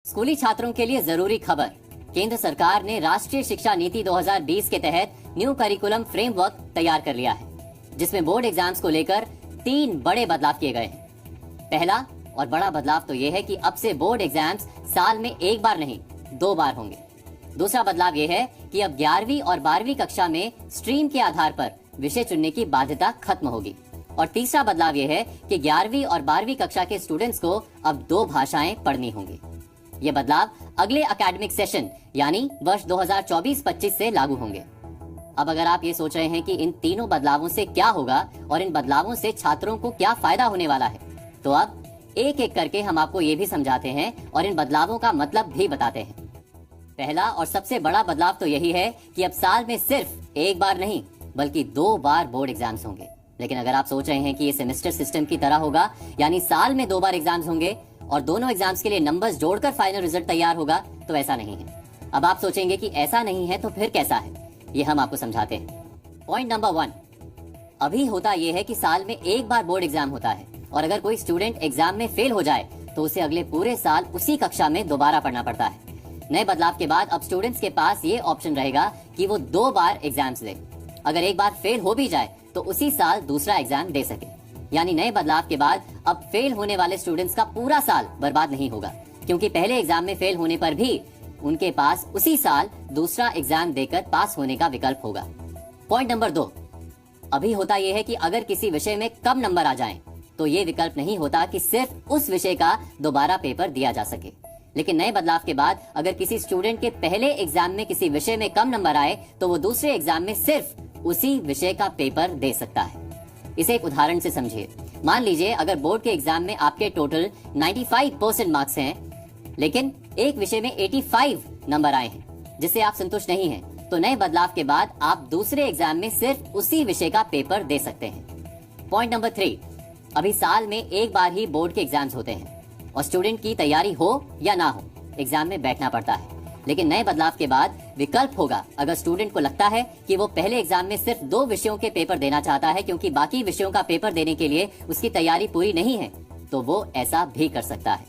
स्कूली छात्रों के लिए जरूरी खबर। केंद्र सरकार ने राष्ट्रीय शिक्षा नीति 2020 के तहत न्यू करिकुलम फ्रेमवर्क तैयार कर लिया है, जिसमें बोर्ड एग्जाम्स को लेकर 3 बड़े बदलाव किए गए हैं। पहला और बड़ा बदलाव तो यह है कि अब से बोर्ड एग्जाम्स साल में एक बार नहीं 2 बार होंगे। दूसरा बदलाव यह है कि अब 11वीं और 12वीं कक्षा में स्ट्रीम के आधार पर विषय चुनने की बाध्यता खत्म होगी। और तीसरा बदलाव यह है कि 11वीं और 12वीं कक्षा के स्टूडेंट्स को अब 2 भाषाएं पढ़नी होंगी। ये बदलाव अगले एकेडमिक सेशन यानी वर्ष 2024-25 से लागू होंगे। अब अगर आप ये सोच रहे हैं कि इन तीनों बदलावों से क्या होगा और इन बदलावों से छात्रों को क्या फायदा होने वाला है, तो अब एक एक करके हम आपको ये भी समझाते हैं और इन बदलावों का मतलब भी बताते हैं। पहला और सबसे बड़ा बदलाव तो यही है कि अब साल में सिर्फ एक बार नहीं बल्कि 2 बार बोर्ड एग्जाम्स होंगे। लेकिन अगर आप सोच रहे हैं कि ये सेमेस्टर सिस्टम की तरह होगा, यानी साल में 2 बार एग्जाम्स होंगे और दोनों एग्जाम्स के लिए नंबर्स जोड़कर फाइनल रिजल्ट तैयार होगा, तो ऐसा नहीं है। अब आप सोचेंगे कि ऐसा नहीं है तो फिर कैसा है, ये हम आपको समझाते हैं। पॉइंट नंबर 1, अभी होता यह है कि साल में एक बार बोर्ड एग्जाम होता है और अगर कोई स्टूडेंट एग्जाम में फेल हो जाए तो उसे अगले पूरे साल उसी कक्षा में दोबारा पढ़ना पड़ता है। नए बदलाव के बाद अब स्टूडेंट्स के पास ये ऑप्शन रहेगा कि वो 2 बार एग्जाम्स दे। अगर एक बार फेल हो भी जाए तो उसी साल दूसरा एग्जाम दे सके। यानी नए बदलाव के बाद अब फेल होने वाले स्टूडेंट्स का पूरा साल बर्बाद नहीं होगा, क्योंकि पहले एग्जाम में फेल होने पर भी उनके पास उसी साल दूसरा एग्जाम देकर पास होने का विकल्प होगा। पॉइंट नंबर 2, अभी होता यह है कि अगर किसी विषय में कम नंबर आ जाएं, तो ये विकल्प नहीं होता कि सिर्फ उस विषय का दोबारा पेपर दिया जा सके। लेकिन नए बदलाव के बाद अगर किसी स्टूडेंट के पहले एग्जाम में किसी विषय में कम नंबर आए तो वो दूसरे एग्जाम में सिर्फ उसी विषय का पेपर दे सकता है। इसे एक उदाहरण से समझिए। मान लीजिए अगर बोर्ड के एग्जाम में आपके टोटल 95% मार्क्स हैं, लेकिन एक विषय में 85 नंबर आए हैं जिससे आप संतुष्ट नहीं हैं, तो नए बदलाव के बाद आप दूसरे एग्जाम में सिर्फ उसी विषय का पेपर दे सकते हैं। पॉइंट नंबर 3, अभी साल में एक बार ही बोर्ड के एग्जाम्स होते हैं और स्टूडेंट की तैयारी हो या ना हो एग्जाम में बैठना पड़ता है। लेकिन नए बदलाव के बाद विकल्प होगा, अगर स्टूडेंट को लगता है कि वो पहले एग्जाम में सिर्फ 2 विषयों के पेपर देना चाहता है क्योंकि बाकी विषयों का पेपर देने के लिए उसकी तैयारी पूरी नहीं है, तो वो ऐसा भी कर सकता है।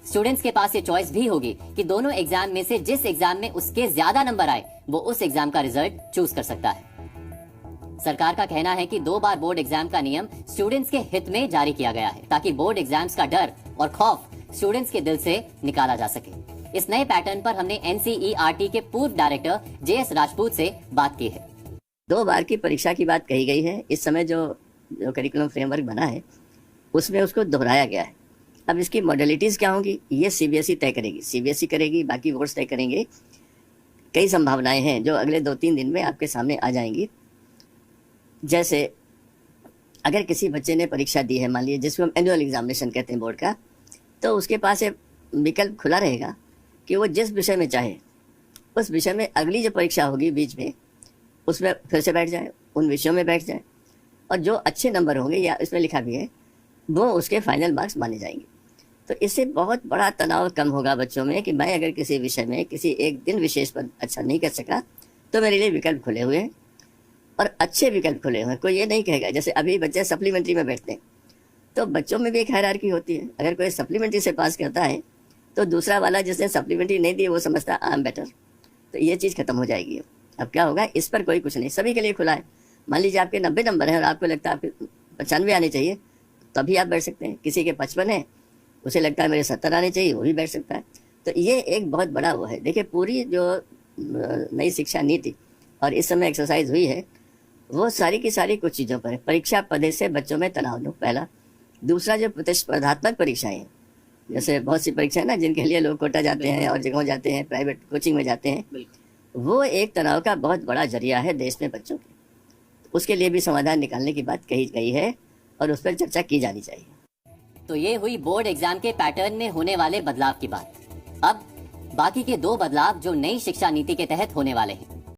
स्टूडेंट्स के पास ये चॉइस भी होगी कि दोनों एग्जाम में से जिस एग्जाम में उसके ज्यादा नंबर आए वो उस एग्जाम का रिजल्ट चूज कर सकता है। सरकार का कहना है कि 2 बार बोर्ड एग्जाम का नियम स्टूडेंट्स के हित में जारी किया गया है ताकि बोर्ड एग्जाम्स का डर और खौफ स्टूडेंट्स के दिल से निकाला जा सके। इस नए पैटर्न पर हमने एनसीईआरटी के पूर्व डायरेक्टर जेएस राजपूत से बात की है। 2 बार की परीक्षा की बात कही गई है। इस समय जो करिकुलम फ्रेमवर्क बना है उसमें उसको दोहराया गया है। अब इसकी मॉडलिटीज़ क्या होंगी ये सीबीएसई तय करेगी, सीबीएसई करेगी, बाकी बोर्ड्स तय करेंगे। कई संभावनाएं हैं जो अगले 2-3 दिन में आपके सामने आ जाएंगी। जैसे अगर किसी बच्चे ने परीक्षा दी है, मान लीजिए जिसको हम एनुअल एग्जामिनेशन कहते हैं बोर्ड का, तो उसके पास एक विकल्प खुला रहेगा कि वो जिस विषय में चाहे उस विषय में अगली जो परीक्षा होगी बीच में उसमें फिर से बैठ जाए, उन विषयों में बैठ जाए और जो अच्छे नंबर होंगे, या इसमें लिखा भी है, वो उसके फाइनल मार्क्स माने जाएंगे। तो इससे बहुत बड़ा तनाव कम होगा बच्चों में कि मैं अगर किसी विषय में किसी एक दिन विशेष पर अच्छा नहीं कर सका तो मेरे लिए विकल्प खुले हुए हैं और अच्छे विकल्प खुले हुए हैं। कोई ये नहीं कहेगा, जैसे अभी बच्चे सप्लीमेंट्री में बैठते हैं तो बच्चों में भी एक हायरार्की होती है। अगर कोई सप्लीमेंट्री से पास करता है तो दूसरा वाला जिसने सप्लीमेंट्री नहीं दी वो समझता आई एम बेटर, तो ये चीज़ खत्म हो जाएगी। अब क्या होगा, इस पर कोई कुछ नहीं, सभी के लिए खुला है। मान लीजिए आपके 90 नंबर हैं और आपको लगता है आपके 95 आने चाहिए, तभी आप बैठ सकते हैं। किसी के 55 है, उसे लगता है मेरे 70 आने चाहिए, वो भी बैठ सकता है। तो ये एक बहुत बड़ा वो है। देखिए, पूरी जो नई शिक्षा नीति और इस समय एक्सरसाइज हुई है वो सारी की सारी कुछ चीज़ों पर है। परीक्षा पद्धति से बच्चों में तनाव दो, पहला। दूसरा, जो प्रतिस्पर्धात्मक परीक्षाएं हैं, जैसे बहुत सी परीक्षाएं ना जिनके लिए लोग कोटा जाते हैं और जगहों जाते हैं, प्राइवेट कोचिंग में जाते हैं, वो एक तनाव का बहुत बड़ा जरिया है देश में बच्चों के। उसके लिए भी समाधान निकालने की बात कही गई है और उस पर चर्चा की जानी चाहिए। तो ये हुई बोर्ड एग्जाम के पैटर्न में होने वाले बदलाव की बात। अब बाकी के 2 बदलाव जो नई शिक्षा नीति के तहत होने वाले हैं।